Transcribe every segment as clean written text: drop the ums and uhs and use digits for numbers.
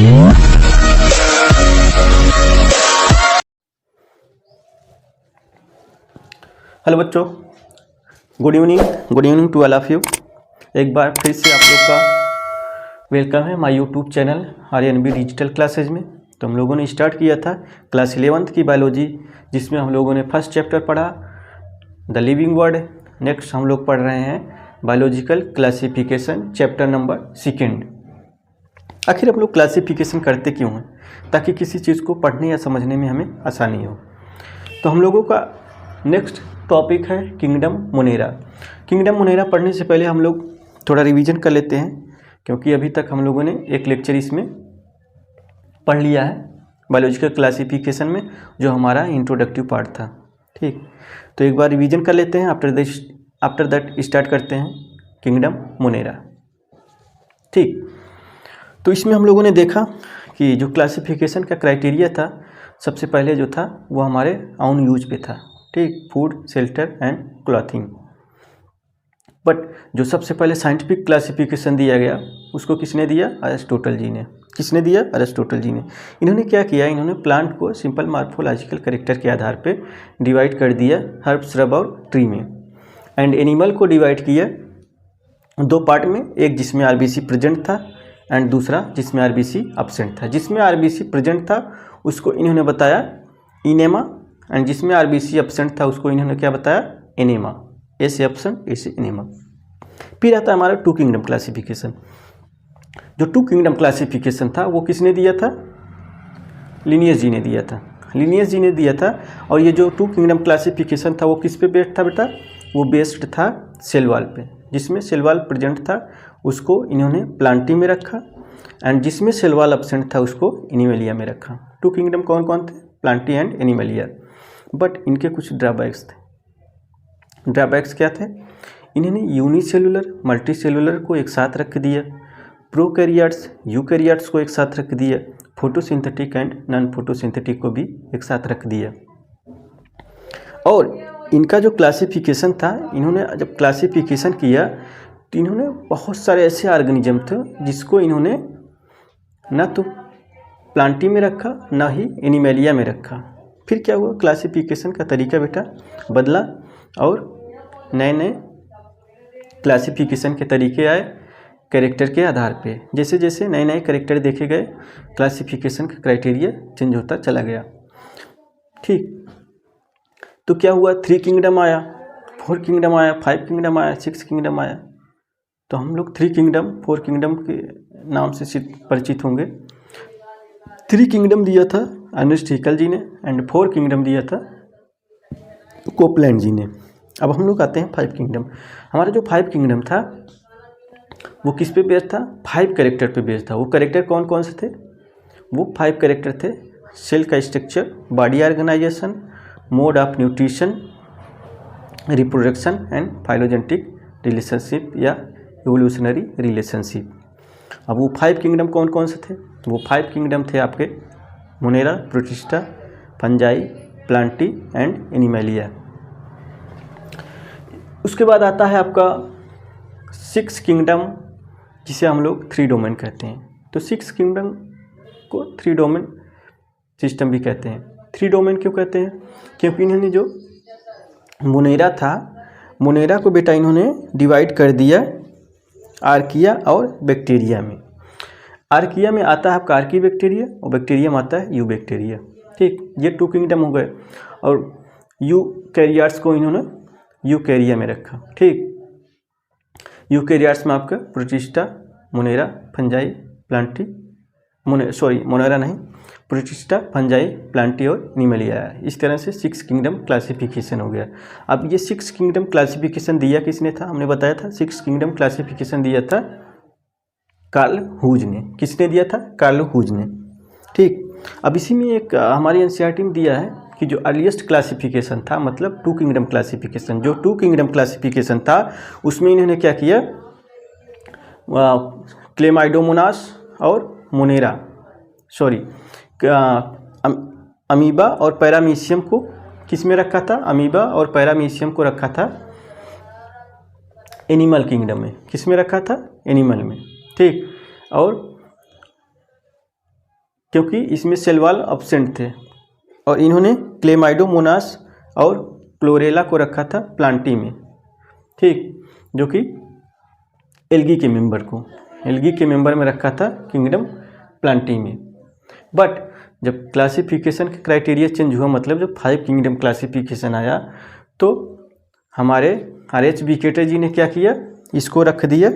Hello बच्चों, good evening to all of you. एक बार फिर से आप लोग का वेलकम है my YouTube channel AryanB digital classes में। तो हम लोगों ने स्टार्ट किया था क्लास 11th की बायोलॉजी, जिसमें हम लोगों ने फर्स्ट चैप्टर पढ़ा द लिविंग वर्ड। नेक्स्ट हम लोग पढ़ रहे हैं बायोलॉजिकल क्लासिफिकेशन चैप्टर नंबर 2। आखिर हम लोग क्लासिफिकेशन करते क्यों हैं? ताकि किसी चीज़ को पढ़ने या समझने में हमें आसानी हो। तो हम लोगों का नेक्स्ट टॉपिक है किंगडम मोनेरा। किंगडम मोनेरा पढ़ने से पहले हम लोग थोड़ा रिवीजन कर लेते हैं, क्योंकि अभी तक हम लोगों ने एक लेक्चर इसमें पढ़ लिया है बायोलॉजिकल क्लासिफिकेशन में, जो हमारा इंट्रोडक्टिव पार्ट था। ठीक, तो एक बार रिवीजन कर लेते हैं, आफ्टर दैट स्टार्ट करते हैं किंगडम मोनेरा। ठीक, तो इसमें हम लोगों ने देखा कि जो क्लासिफिकेशन का क्राइटेरिया था, सबसे पहले जो था वो हमारे ऑन यूज पे था। ठीक, food, shelter and clothing. But जो सबसे पहले साइंटिफिक क्लासिफिकेशन दिया गया, उसको किसने दिया? अरिस्टोटल जी ने। किसने दिया? अरिस्टोटल जी ने। इन्होंने क्या किया? इन्होंने प्लांट को सिंपल मॉर्फोलॉजिकल कैरेक्टर के आधार पे डिवाइड कर दिया हर्ब, श्रब और ट्री में। एंड एनिमल को डिवाइड किया दो पार्ट में, एक जिसमें आरबीसी प्रेजेंट था एंड दूसरा जिसमें आरबीसी एब्सेंट था। जिसमें आरबीसी प्रेजेंट था उसको इन्होंने बताया इनेमा, एंड जिसमें आरबीसी एब्सेंट था उसको इन्होंने क्या बताया? एनेमा। ऐसे एब्सेंट, ऐसे एनेमा। फिर आता है हमारा टू किंगडम क्लासिफिकेशन। जो टू किंगडम क्लासिफिकेशन था वो किसने दिया था? लिनियस जी ने दिया था। लिनियस जी ने दिया था। और ये जो टू किंगडम क्लासिफिकेशन था वो किस पे बेस्ड था बेटा? वो बेस्ड था सेल वॉल पे। जिसमें सेल वॉल प्रेजेंट था उसको इन्होंने प्लांटी में रखा, एंड जिसमें सेल वॉल एब्सेंट था उसको एनिमलिया में रखा। टू किंगडम कौन कौन थे? Plantae and Animalia. बट इनके कुछ ड्रॉबैक्स थे। ड्रॉबैक्स क्या थे? इन्होंने यूनिसेलुलर, मल्टी सेलुलर को एक साथ रख दिया, प्रोकैरियोट्स, यूकैरियोट्स को एक साथ रख दिया, फोटोसिंथेटिक एंड नॉन फोटोसिंथेटिक को भी एक साथ रख दिया। और इनका जो क्लासिफिकेशन था, इन्होंने जब क्लासिफिकेशन किया तो इन्होंने बहुत सारे ऐसे ऑर्गेनिज्म थे जिसको इन्होंने ना तो प्लांटी में रखा ना ही एनिमलिया में रखा। फिर क्या हुआ? क्लासिफिकेशन का तरीका बेटा बदला और नए नए क्लासिफिकेशन के तरीके आए कैरेक्टर के आधार पे। जैसे जैसे नए नए कैरेक्टर देखे गए, क्लासिफिकेशन का क्राइटेरिया चेंज होता चला गया। ठीक, तो क्या हुआ? 3 किंगडम आया, 4 किंगडम आया, 5 किंगडम आया, 6 किंगडम आया। तो हम लोग 3 किंगडम, 4 किंगडम के नाम से परिचित होंगे। 3 किंगडम दिया था अर्नेस्ट हैकेल जी ने, एंड 4 किंगडम दिया था कोपलैंड जी ने। अब हम लोग आते हैं 5 किंगडम। हमारा जो 5 किंगडम था वो किस पे बेस्ड था? 5 कैरेक्टर पे बेस्ड था। वो कैरेक्टर कौन कौन से थे? वो 5 कैरेक्टर थे। सेल का structure, body organisation, mode of nutrition, reproduction and phylogenetic relationship या एवोल्यूशनरी रिलेशनशिप। अब वो 5 किंगडम कौन कौन से थे? वो 5 किंगडम थे आपके Monera, protista, fungi, Plantae and Animalia. उसके बाद आता है आपका 6 किंगडम, जिसे हम लोग 3 डोमेन कहते हैं। तो 6 किंगडम को 3 डोमेन सिस्टम भी कहते हैं। 3 डोमेन क्यों कहते हैं? क्योंकि इन्होंने जो मोनेरा था, मोनेरा को बेटा इन्होंने डिवाइड कर दिया आर्किया और बैक्टीरिया में। आर्किया में आता है आपका आर्की बैक्टीरिया और बैक्टीरिया में आता है यू बैक्टीरिया। ठीक, ये 2 किंगडम हो गए। और यू कैरियाट्स को इन्होंने यूकैरिया में रखा। ठीक, यूकैरियाट्स में आपका protista, Monera, fungi, Plantae, Monera नहीं, प्रोटिस्टा, फंजाई, प्लांटी और एनिमलिया। इस तरह से 6 किंगडम क्लासिफिकेशन हो गया। अब ये 6 किंगडम क्लासिफिकेशन दिया किसने था? हमने बताया था 6 किंगडम क्लासिफिकेशन दिया था कार्ल हुज ने। किसने दिया था? कार्ल हुज ने। ठीक, अब इसी में एक हमारी एनसीईआरटी में दिया है कि जो अर्लीस्ट क्लासिफिकेशन था, मतलब 2 किंगडम क्लासिफिकेशन, जो 2 किंगडम क्लासिफिकेशन था उसमें इन्होंने क्या किया? क्लेमाइडोमोनास और मोनेरा, अमीबा और पैरामीशियम को किस में रखा था? अमीबा और पैरामीशियम को रखा था एनिमल किंगडम में। किस में रखा था? एनिमल में। ठीक, और क्योंकि इसमें सेल वॉल एब्सेंट थे, और इन्होंने क्लेमाइडोमोनास और क्लोरेला को रखा था प्लांटी में, ठीक, जो कि एल्गी के मेंबर में रखा था किंगडम प्लांटी में। बट जब क्लासिफिकेशन का क्राइटेरिया चेंज हुआ, मतलब जब 5 किंगडम क्लासिफिकेशन आया, तो हमारे RH विकेटर जी ने क्या किया, इसको रख दिया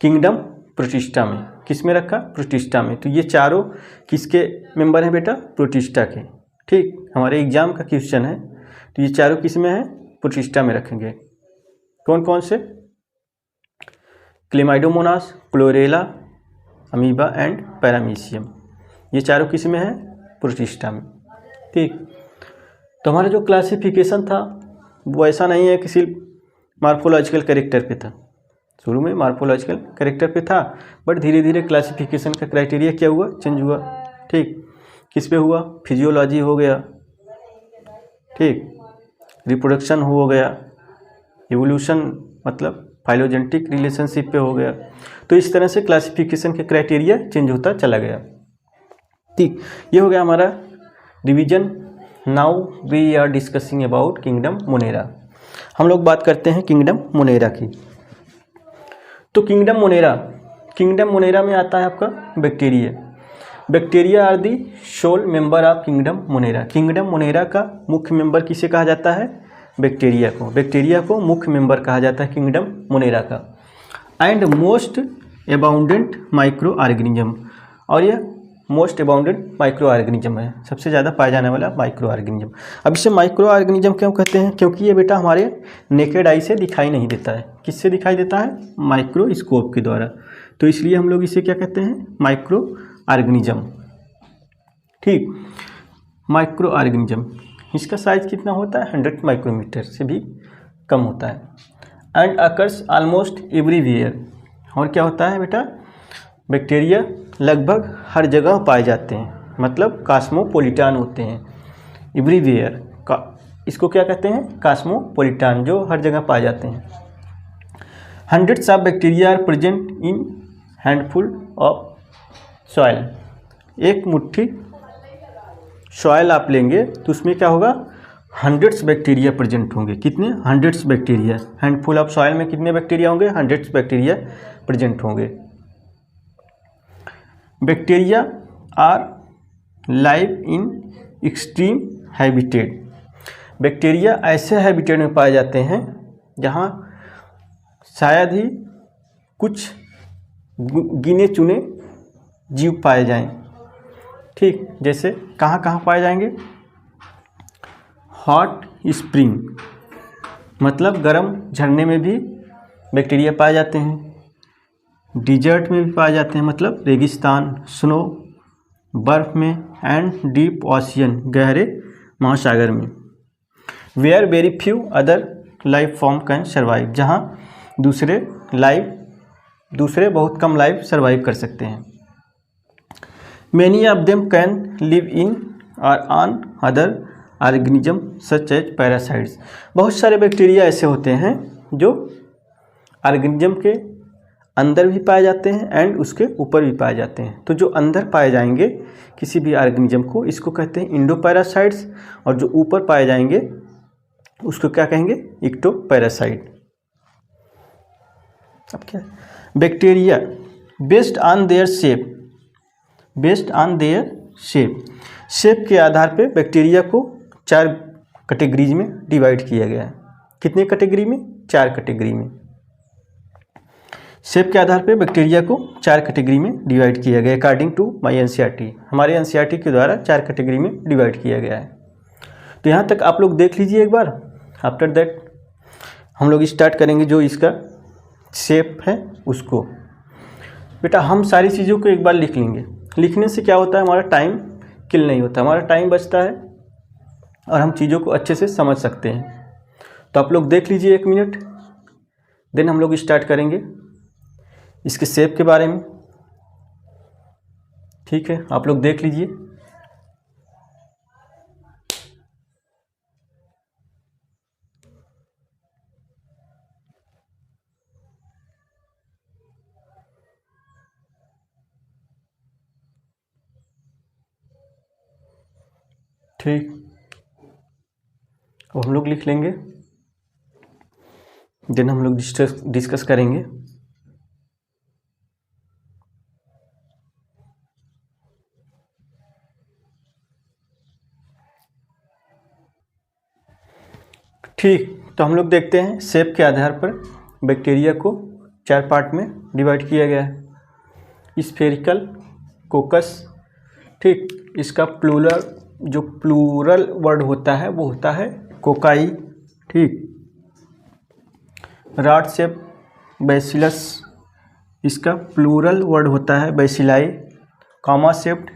किंगडम प्रोटिस्टा में। किस में रखा, प्रोटिस्टा में। तो ये चारों किसके मेंबर हैं बेटा, प्रोटिस्टा के, ठीक, हमारे एग्जाम का क्वेश्चन है। तो ये चारों किस में है, प्रोटिस्टा में रखेंगे। कौन कौन से, Chlamydomonas, chlorella, amoeba and paramecium, ये चारों किस में है, प्रोटिस्टा में, ठीक। तो हमारा जो क्लासिफिकेशन था वो ऐसा नहीं है कि सिर्फ मार्फोलॉजिकल कैरेक्टर पे था, शुरू में मार्फोलॉजिकल कैरेक्टर पे था, बट धीरे धीरे क्लासिफिकेशन का क्राइटेरिया क्या हुआ, चेंज हुआ, ठीक। किस पे हुआ, फिजियोलॉजी हो गया, ठीक, रिप्रोडक्शन हो गया, एवोल्यूशन मतलब फाइलोजेनेटिक रिलेशनशिप पे हो गया। तो इस तरह से क्लासिफिकेशन के क्राइटेरिया चेंज होता चला गया, ठीक। ये हो गया हमारा revision. Now we are discussing about kingdom Monera. हम लोग बात करते हैं किंगडम मोनेरा की। तो किंगडम मोनेरा में आता है आपका bacteria. Bacteria are the sole member of kingdom Monera. Kingdom Monera का मुख्य मेंबर किसे कहा जाता है, बैक्टीरिया को। बैक्टीरिया को मुख्य मेंबर कहा जाता है किंगडम मोनेरा का। And most abundant micro organism, और यह मोस्ट अबाउंडेंट माइक्रो ऑर्गेनिज्म है, सबसे ज़्यादा पाया जाने वाला माइक्रो ऑर्गेनिज्म। अब इसे माइक्रो ऑर्गेनिज्म क्यों कहते हैं, क्योंकि ये बेटा हमारे नेकेड आई से दिखाई नहीं देता है। किससे दिखाई देता है, माइक्रोस्कोप के द्वारा। तो इसलिए हम लोग इसे क्या कहते हैं, माइक्रो ऑर्गेनिज्म, ठीक, माइक्रो ऑर्गेनिज्म। इसका साइज कितना होता है, 100 माइक्रोमीटर से भी कम होता है। एंड अकर्स ऑलमोस्ट एवरीवेयर, और क्या होता है बेटा, बैक्टीरिया लगभग हर जगह पाए जाते हैं, मतलब कास्मोपोलिटान होते हैं। एवरीवेयर का इसको क्या कहते हैं, कास्मोपोलिटान, जो हर जगह पाए जाते हैं। Hundreds of bacteria are present in handful of soil. एक मुट्ठी सॉइल आप लेंगे तो उसमें क्या होगा, हंड्रेड्स बैक्टीरिया प्रेजेंट होंगे। कितने, hundreds bacteria. Handful of soil में कितने बैक्टीरिया होंगे, हंड्रेड्स बैक्टीरिया प्रेजेंट होंगे। Bacteria are live in extreme habitat. Bacteria ऐसे हैबिटेट में पाए जाते हैं जहाँ शायद ही कुछ गिने चुने जीव पाए जाएं, ठीक। जैसे कहाँ कहाँ पाए जाएंगे, हॉट स्प्रिंग मतलब गर्म झरने में भी बैक्टीरिया पाए जाते हैं। डिजर्ट में भी पाए जाते हैं, मतलब रेगिस्तान, स्नो, बर्फ में, एंड डीप ओशियन गहरे महासागर में। Where very few other life form can survive, जहाँ दूसरे बहुत कम लाइफ सर्वाइव कर सकते हैं। Many of them can live in और on other organism such as parasites. बहुत सारे बैक्टीरिया ऐसे होते हैं जो ऑर्गेनिज्म के अंदर भी पाए जाते हैं एंड उसके ऊपर भी पाए जाते हैं। तो जो अंदर पाए जाएंगे किसी भी ऑर्गेनिज्म को, इसको कहते हैं इंडोपैरासाइट्स, और जो ऊपर पाए जाएंगे उसको क्या कहेंगे, इक्टोपैरासाइट। अब क्या, bacteria based on their shape के आधार पे बैक्टीरिया को 4 कैटेगरीज में डिवाइड किया गया है। कितने कैटेगरी में, 4 कैटेगरी में। शेप के आधार पे बैक्टीरिया को 4 कैटेगरी में डिवाइड किया गया अकॉर्डिंग टू माय एनसीईआरटी। हमारे एनसीईआरटी के द्वारा 4 कैटेगरी में डिवाइड किया गया है। तो यहाँ तक आप लोग देख लीजिए एक बार। आफ्टर दैट हम लोग स्टार्ट करेंगे जो इसका शेप है उसको। बेटा हम सारी चीज़ों को एक बार लिख लेंगे। लिखने से क्या होता है, हमारा टाइम किल नहीं होता, हमारा टाइम बचता है और हम चीज़ों को अच्छे से समझ सकते हैं। तो आप लोग देख लीजिए 1 मिनट, देन हम लोग स्टार्ट करेंगे इसके शेप के बारे में, ठीक है। आप लोग देख लीजिए। ठीक, अब हम लोग लिख लेंगे, देन हम लोग डिस्कस करेंगे। ठीक, तो हम लोग देखते हैं शेप के आधार पर बैक्टीरिया को 4 पार्ट में डिवाइड किया गया है। स्फेरिकल, कोकस, ठीक, इसका प्लूरल वर्ड होता है वो होता है कोकाई, ठीक। रॉड शेप बैसिलस, इसका प्लूरल वर्ड होता है बैसिलाई। कॉमा शेप्ड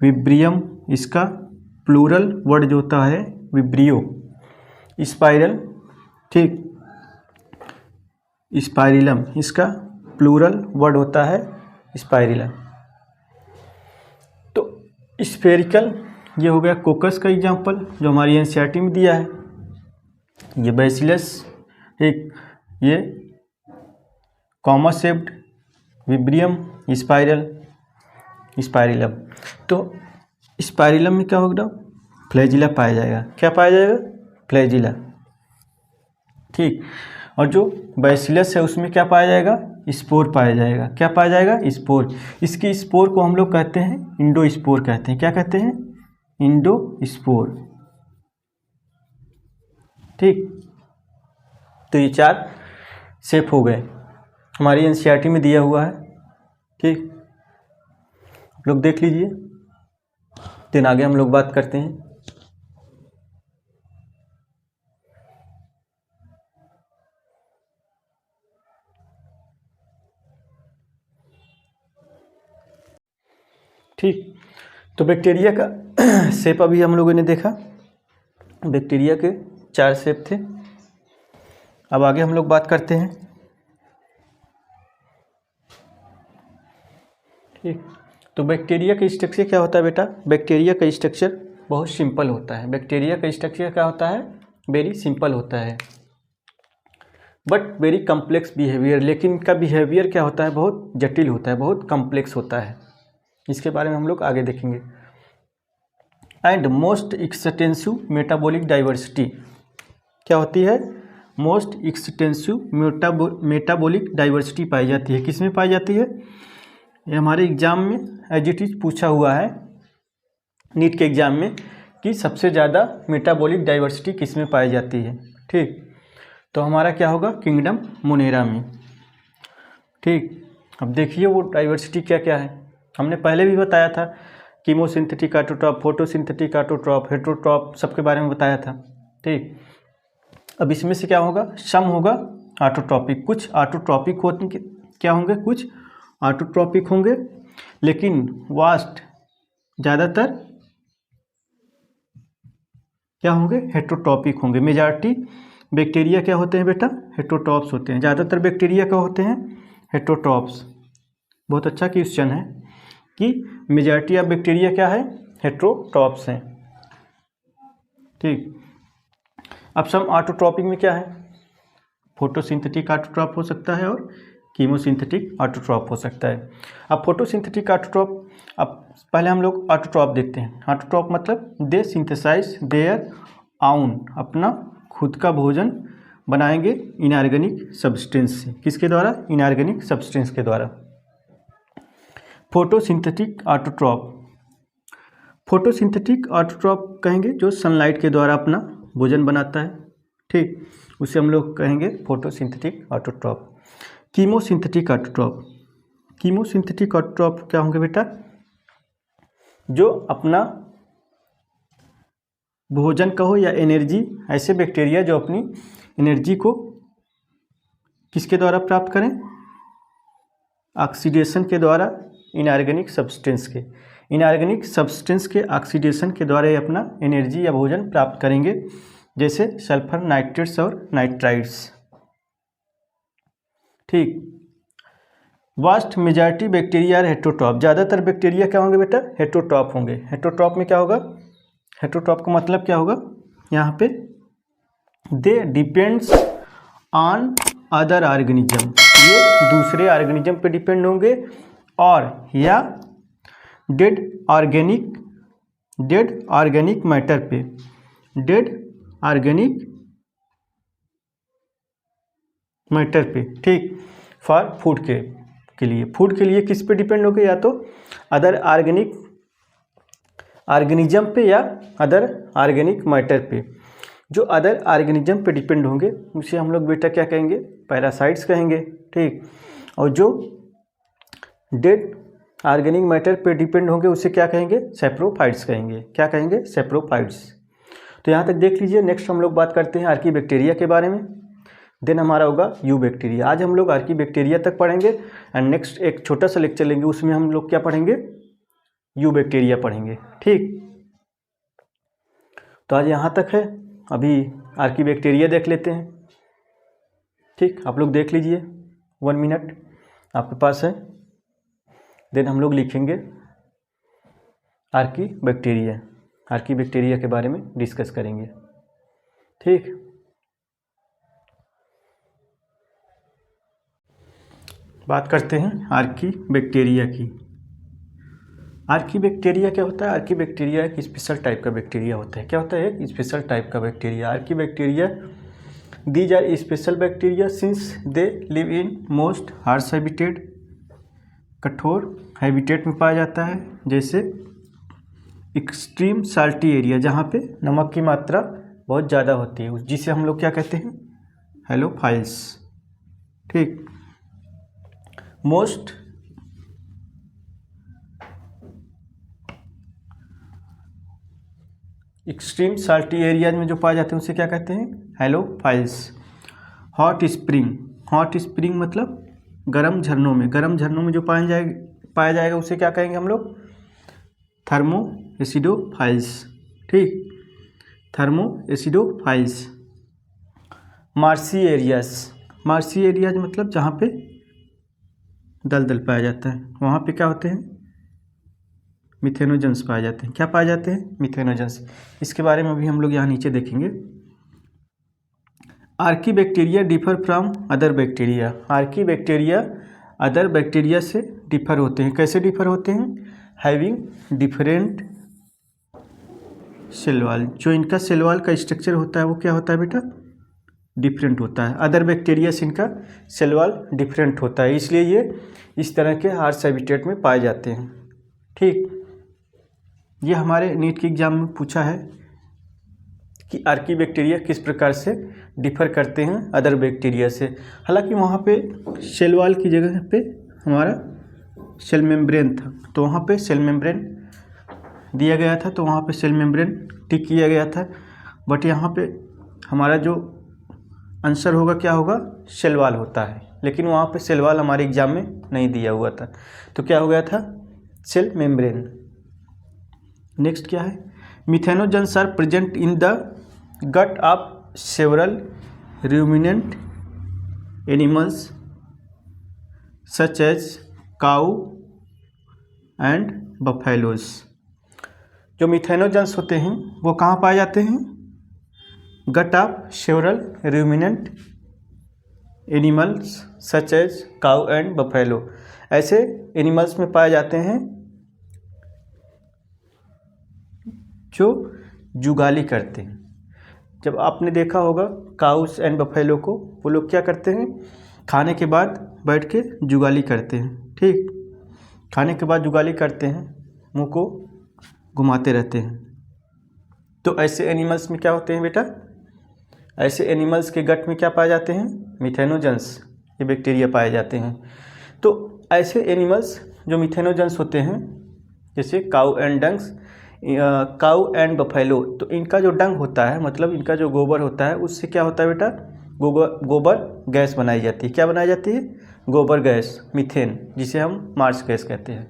विब्रियम, इसका प्लूरल वर्ड जो होता है विब्रियो। स्पाइरल, ठीक, स्पाइरिलम, इसका प्लूरल वर्ड होता है स्पाइरिलम। तो स्फेरिकल ये हो गया कोकस का एग्जाम्पल जो हमारी एनसीईआरटी में दिया है। ये बैसिलस, एक ये कॉमा शेप्ड विब्रियम, स्पाइरिलम। तो स्पाइरिलम में क्या होगा, फ्लैजिला पाया जाएगा। क्या पाया जाएगा, फ्लैजिला, ठीक। और जो बैसिलस है उसमें क्या पाया जाएगा, स्पोर पाया जाएगा। क्या पाया जाएगा, स्पोर। इसकी स्पोर को हम लोग कहते हैं इंडोस्पोर कहते हैं। क्या कहते हैं, इंडोस्पोर, ठीक। तो ये 4 शेप हो गए, हमारी एनसीईआरटी में दिया हुआ है, ठीक। आप लोग देख लीजिए, दिन आगे हम लोग बात करते हैं। ठीक, तो बैक्टीरिया का शेप अभी हम लोगों ने देखा। बैक्टीरिया के 4 शेप थे। अब आगे हम लोग बात करते हैं, ठीक। तो बैक्टीरिया का स्ट्रक्चर क्या होता है बेटा, बैक्टीरिया का स्ट्रक्चर बहुत सिंपल होता है। बैक्टीरिया का स्ट्रक्चर क्या होता है, वेरी सिंपल होता है, बट वेरी कम्प्लेक्स बिहेवियर। लेकिन इनका बिहेवियर क्या होता है, बहुत जटिल होता है, बहुत कम्प्लेक्स होता है। इसके बारे में हम लोग आगे देखेंगे। And most extensive metabolic diversity क्या होती है, मोस्ट एक्सटेंसिव मेटाबॉलिक डाइवर्सिटी पाई जाती है। किस में पाई जाती है, ये हमारे एग्जाम में एज इट इज पूछा हुआ है, नीट के एग्जाम में, कि सबसे ज़्यादा मेटाबॉलिक डाइवर्सिटी किस में पाई जाती है, ठीक। तो हमारा क्या होगा, किंगडम मोनेरा में, ठीक। अब देखिए वो डाइवर्सिटी क्या क्या है। हमने पहले भी बताया था, कीमोसिंथेटिक ऑटोट्रॉप, फोटोसिंथेटिक ऑटोट्रॉप, हेटेरोट्रॉप, सबके बारे में बताया था, ठीक। अब इसमें से क्या होगा, सम होगा ऑटोट्रॉपिक। कुछ ऑटोट्रॉपिक होते क्या होंगे, कुछ ऑटोट्रॉपिक होंगे, लेकिन वास्ट ज़्यादातर क्या होंगे, हेटेरोट्रॉपिक होंगे। मेजॉरिटी बैक्टीरिया क्या होते हैं बेटा, हेटेरोट्रॉप्स होते हैं। ज़्यादातर बैक्टीरिया क्या होते हैं, हेटेरोट्रॉप्स। बहुत अच्छा क्वेश्चन है कि मेजॉरिटी ऑफ बैक्टीरिया क्या है, हेटेरोट्रॉप्स हैं, ठीक। अब सम ऑटोट्रॉपिक में क्या है, फोटोसिंथेटिक ऑटोट्रॉप हो सकता है और कीमोसिंथेटिक ऑटोट्रॉप हो सकता है। अब फोटोसिंथेटिक ऑटोट्रॉप, अब पहले हम लोग ऑटोट्रॉप देखते हैं। ऑटोट्रॉप मतलब दे सिंथेसाइज देयर आउन, अपना खुद का भोजन बनाएंगे इनऑर्गेनिक सब्सटेंस से। किसके द्वारा, इनऑर्गेनिक सब्सटेंस के द्वारा। फोटोसिंथेटिक ऑटोट्रॉप, फोटोसिंथेटिक ऑटोट्रॉप कहेंगे जो सनलाइट के द्वारा अपना भोजन बनाता है, ठीक, उसे हम लोग कहेंगे photosynthetic autotroph. Chemosynthetic autotroph, chemosynthetic autotroph क्या होंगे बेटा, जो अपना भोजन कहो या एनर्जी, ऐसे बैक्टीरिया जो अपनी एनर्जी को किसके द्वारा प्राप्त करें, ऑक्सीडेशन के द्वारा, इनऑर्गेनिक सब्सटेंस के, इनऑर्गेनिक सब्सटेंस के ऑक्सीडेशन के द्वारा ये अपना एनर्जी या भोजन प्राप्त करेंगे, जैसे सल्फर नाइट्रेट्स और नाइट्राइड्स, ठीक। वास्ट मेजॉरिटी बैक्टीरिया हेटेरोट्रॉप, ज़्यादातर बैक्टीरिया क्या होंगे बेटा, हेटेरोट्रॉप होंगे। हेटेरोट्रॉप में क्या होगा, हेटेरोट्रॉप का मतलब क्या होगा, यहाँ पे दे डिपेंड्स ऑन अदर ऑर्गेनिज्म, ये दूसरे ऑर्गेनिज्म पे डिपेंड होंगे, और या dead organic dead organic matter पे, डेड ऑर्गेनिक मैटर पे, ठीक, फॉर फूड के लिए, फूड के लिए किस पे डिपेंड होंगे, या तो अदर ऑर्गेनिक ऑर्गेनिज्म पे या अदर ऑर्गेनिक मैटर पे। जो अदर ऑर्गेनिज्म पे डिपेंड होंगे उसे हम लोग बेटा क्या कहेंगे, पैरासाइट्स कहेंगे, ठीक। और जो डेड ऑर्गेनिक मैटर पे डिपेंड होंगे उसे क्या कहेंगे, सैप्रोफाइट्स कहेंगे। क्या कहेंगे, सैप्रोफाइट्स। तो यहाँ तक देख लीजिए। नेक्स्ट हम लोग बात करते हैं आर्कीबैक्टीरिया के बारे में, देन हमारा होगा यू बैक्टीरिया। आज हम लोग आर्कीबैक्टीरिया तक पढ़ेंगे एंड नेक्स्ट एक छोटा सा लेक्चर लेंगे, उसमें हम लोग क्या पढ़ेंगे, यू बैक्टीरिया पढ़ेंगे, ठीक। तो आज यहाँ तक है, अभी आर्कीबैक्टीरिया देख लेते हैं, ठीक। आप लोग देख लीजिए, 1 मिनट आपके पास है, देन हम लोग लिखेंगे आर्कीबैक्टीरिया, आर्कीबैक्टीरिया के बारे में डिस्कस करेंगे, ठीक। बात करते हैं आर्कीबैक्टीरिया की। आर्कीबैक्टीरिया क्या होता है, आर्कीबैक्टीरिया एक स्पेशल टाइप का बैक्टीरिया होता है। क्या होता है, एक स्पेशल टाइप का bacteria. Archaebacteria these are special bacteria since they live in most harsh habitat, कठोर हैबिटेट में पाया जाता है, जैसे एक्सट्रीम साल्टी एरिया, जहाँ पे नमक की मात्रा बहुत ज़्यादा होती है, जिसे हम लोग क्या कहते हैं, हेलोफाइल्स, ठीक। मोस्ट एक्सट्रीम साल्टी एरियाज में जो पाए जाते हैं उसे क्या कहते हैं, हेलोफाइल्स। हॉट स्प्रिंग मतलब गर्म झरनों में, गर्म झरनों में जो पाया जाएगा उसे क्या कहेंगे हम लोग, थर्मो एसिडोफाइल्स, ठीक, थर्मो एसिडोफाइल्स। मार्सी एरियाज मतलब जहाँ पे दलदल पाया जाता है, वहाँ पे क्या होते हैं, मिथेनोजेंस पाए जाते हैं। क्या पाए जाते हैं, मिथेनोजेंस। इसके बारे में भी हम लोग यहाँ नीचे देखेंगे। Archaebacteria differ from other bacteria, archaebacteria other bacteria से डिफर होते हैं। कैसे डिफर होते हैं, हैविंग डिफरेंट सेल वॉल, जो इनका सेल वॉल का स्ट्रक्चर होता है वो क्या होता है बेटा, डिफरेंट होता है। अदर बैक्टीरिया से इनका सेल वॉल डिफरेंट होता है, इसलिए ये इस तरह के हार्श हैबिटेट में पाए जाते हैं, ठीक। ये हमारे नीट के एग्जाम में पूछा है कि आर्कीबैक्टीरिया किस प्रकार से डिफर करते हैं अदर बैक्टीरिया से। हालांकि वहाँ पे सेल वॉल की जगह पे हमारा सेल मेम्ब्रेन था, तो वहाँ पे सेल मेम्ब्रेन दिया गया था, तो वहाँ पे सेल मेम्ब्रेन टिक किया गया था। बट यहाँ पे हमारा जो आंसर होगा क्या होगा, सेल वॉल होता है, लेकिन वहाँ पे सेल वॉल हमारे एग्जाम में नहीं दिया हुआ था, तो क्या हो गया था, सेल मेम्ब्रेन। नेक्स्ट क्या है, methanogens are present in the gut of several ruminant animals such as cow and buffaloes। जो मिथेनोजेंस होते हैं वो कहाँ पाए जाते हैं, gut of several ruminant animals such as cow and buffalo, ऐसे एनिमल्स में पाए जाते हैं जो जुगाली करते हैं। जब आपने देखा होगा काउस एंड बफेलो को, वो लोग क्या करते हैं, खाने के बाद बैठ के जुगाली करते हैं, ठीक। खाने के बाद जुगाली करते हैं, मुंह को घुमाते रहते हैं। तो ऐसे एनिमल्स में क्या होते हैं बेटा, ऐसे एनिमल्स के गट में क्या पाए जाते हैं, मिथेनोजेंस, ये बैक्टीरिया पाए जाते हैं। तो ऐसे एनिमल्स जो मिथेनोजेंस होते हैं, जैसे काऊ एंड बफेलो, तो इनका जो डंग होता है, मतलब इनका जो गोबर होता है, उससे क्या होता है बेटा, गोबर गैस बनाई जाती है। क्या बनाई जाती है, गोबर गैस, मीथेन, जिसे हम मार्स गैस कहते हैं।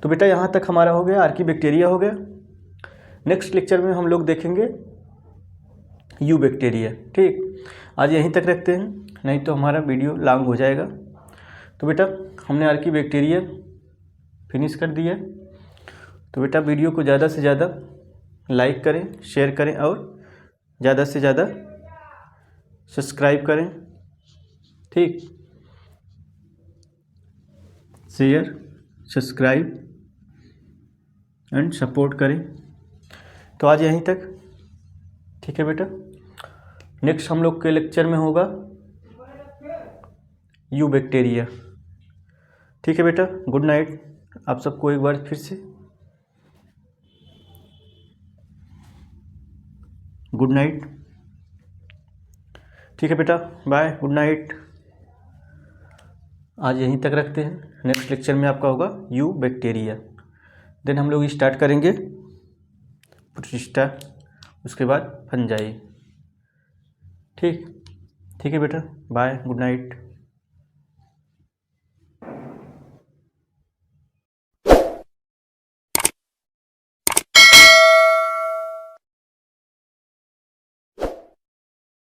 तो बेटा यहाँ तक हमारा हो गया, आर्कीबैक्टीरिया हो गया। नेक्स्ट लेक्चर में हम लोग देखेंगे यू बैक्टीरिया, ठीक। आज यहीं तक रखते हैं, नहीं तो हमारा वीडियो लॉन्ग हो जाएगा। तो बेटा हमने आर्कीबैक्टीरिया फिनिश कर दिया। तो बेटा वीडियो को ज़्यादा से ज़्यादा लाइक करें, शेयर करें और ज़्यादा से ज़्यादा सब्सक्राइब करें, ठीक। शेयर, सब्सक्राइब एंड सपोर्ट करें। तो आज यहीं तक, ठीक है बेटा। नेक्स्ट हम लोग के लेक्चर में होगा यू बैक्टीरिया। ठीक है बेटा, गुड नाइट आप सबको एक बार फिर से, गुड नाइट। ठीक है बेटा, बाय, गुड नाइट। आज यहीं तक रखते हैं, नेक्स्ट लेक्चर में आपका होगा यू बैक्टीरिया। देन हम लोग स्टार्ट करेंगे प्रोटिस्टा, उसके बाद फंजाई। ठीक, ठीक है बेटा, बाय, गुड नाइट।